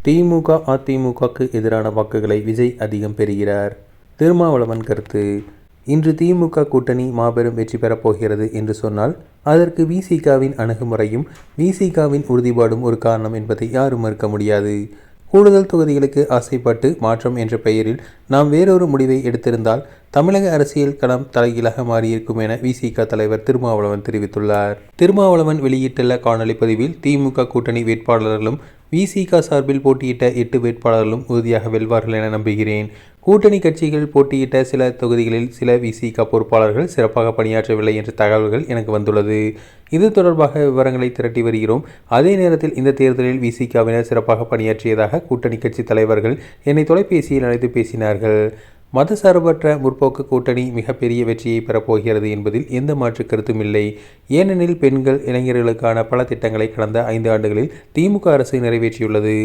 திமுக அதிமுகவுக்கு எதிரான வாக்குகளை விஜய் அதிகம் பெறுகிறார். திருமாவளவன் கருத்து: இன்று திமுக கூட்டணி மாபெரும் வெற்றி பெறப் போகிறது என்று சொன்னால் அதற்கு விசிகவின் அணுகுமுறையும் விசிகவின் உறுதிப்பாடும் ஒரு காரணம் என்பதை யாரும் மறுக்க முடியாது. கூடுதல் தொகுதிகளுக்கு ஆசைப்பட்டு மாற்றம் என்ற பெயரில் நாம் வேறொரு முடிவை எடுத்திருந்தால் தமிழக அரசியல் களம் தலைகீழாக மாறியிருக்கும் என விசிக தலைவர் திருமாவளவன் தெரிவித்துள்ளார். திருமாவளவன் வெளியிட்டுள்ள காணொலி பதிவில் திமுக கூட்டணி வேட்பாளர்களும் விசிக சார்பில் போட்டியிட்ட 8 வேட்பாளர்களும் உறுதியாக வெல்வார்கள் என நம்புகிறேன். கூட்டணி கட்சிகள் போட்டியிட்ட சில தொகுதிகளில் சில விசிக பொறுப்பாளர்கள் சிறப்பாக பணியாற்றவில்லை என்ற தகவல்கள் எனக்கு வந்துள்ளது. இது தொடர்பாக விவரங்களை திரட்டி வருகிறோம். அதே நேரத்தில் இந்த தேர்தலில் விசிகவினர் சிறப்பாக பணியாற்றியதாக கூட்டணி கட்சி தலைவர்கள் என்னை தொலைபேசியில் அழைத்து பேசினார்கள். மதசார்பற்ற முற்போக்கு கூட்டணி மிகப்பெரிய வெற்றியை பெறப்போகிறது என்பதில் எந்த மாற்று கருத்தும் இல்லை. ஏனெனில் பெண்கள், இளைஞர்களுக்கான பல திட்டங்களை கடந்த 5 ஆண்டுகளில் திமுக அரசு நிறைவேற்றியுள்ளது.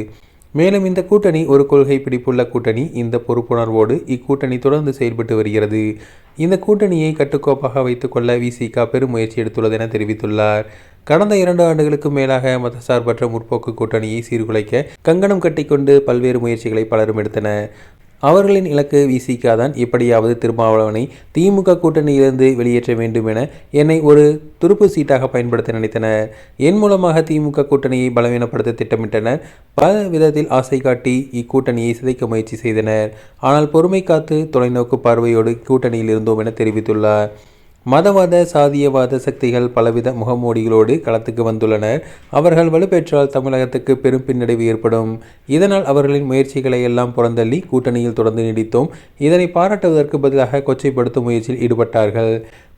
மேலும் இந்த கூட்டணி ஒரு கொள்கை பிடிப்புள்ள கூட்டணி. இந்த பொறுப்புணர்வோடு இக்கூட்டணி தொடர்ந்து செயல்பட்டு வருகிறது. இந்த கூட்டணியை கட்டுக்கோப்பாக வைத்துக் கொள்ள விசிக பெரும் முயற்சி எடுத்துள்ளது என தெரிவித்துள்ளார். கடந்த 2 ஆண்டுகளுக்கும் மேலாக மதசார்பற்ற முற்போக்கு கூட்டணியை சீர்குலைக்க கங்கணம் கட்டிக்கொண்டு பல்வேறு முயற்சிகளை பலரும் எடுத்தனர். அவர்களின் இலக்கு விசிக தான். எப்படியாவது திருமாவளவனை திமுக கூட்டணியிலிருந்து வெளியேற்ற வேண்டும் என என்னை ஒரு துருப்பு சீட்டாக பயன்படுத்த நினைத்தனர். என் மூலமாக திமுக கூட்டணியை பலவீனப்படுத்த திட்டமிட்டனர். பல விதத்தில் ஆசை காட்டி இக்கூட்டணியை சிதைக்க முயற்சி செய்தனர். ஆனால் பொறுமை காத்து தொலைநோக்கு பார்வையோடு கூட்டணியில் இருந்தோம் என தெரிவித்துள்ளார். மதவாத, சாதியவாத சக்திகள் பலவித முகமூடிகளோடு களத்துக்கு வந்துள்ளனர். அவர்கள் வலுப்பெற்றால் தமிழகத்துக்கு பெரும் பின்னடைவு ஏற்படும். இதனால் அவர்களின் முயற்சிகளை எல்லாம் புறந்தள்ளி கூட்டணியில் தொடர்ந்து நீடித்தோம். இதனை பாராட்டுவதற்கு பதிலாக கொச்சைப்படுத்தும் முயற்சியில் ஈடுபட்டார்கள்.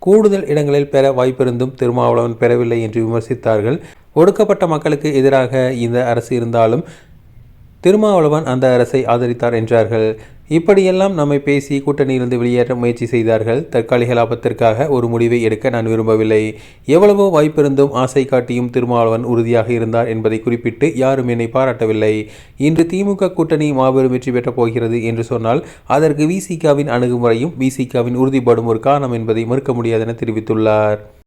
கூடுதல் இடங்களில் பெற வாய்ப்பிருந்தும் திருமாவளவன் பெறவில்லை என்று விமர்சித்தார்கள். ஒடுக்கப்பட்ட மக்களுக்கு எதிராக இந்த அரசு இருந்தாலும் திருமாவளவன் அந்த அரசை ஆதரித்தார் என்றார்கள். இப்படியெல்லாம் நம்மை பேசி கூட்டணியிலிருந்து வெளியேற்ற முயற்சி செய்தார்கள். தற்காலிக லாபத்திற்காக ஒரு முடிவை எடுக்க நான் விரும்பவில்லை. எவ்வளவோ வாய்ப்பிருந்தும் ஆசை காட்டியும் திருமாவளவன் உறுதியாக இருந்தார் என்பதை குறிப்பிட்டு யாரும் என்னை பாராட்டவில்லை. இன்று திமுக கூட்டணி மாபெரும் வெற்றி பெற்றப் போகிறது என்று சொன்னால் அதற்கு விசிகவின் அணுகுமுறையும் விசிகவின் உறுதிப்பாடும் ஒரு காரணம் என்பதை மறுக்க முடியாது என தெரிவித்துள்ளார்.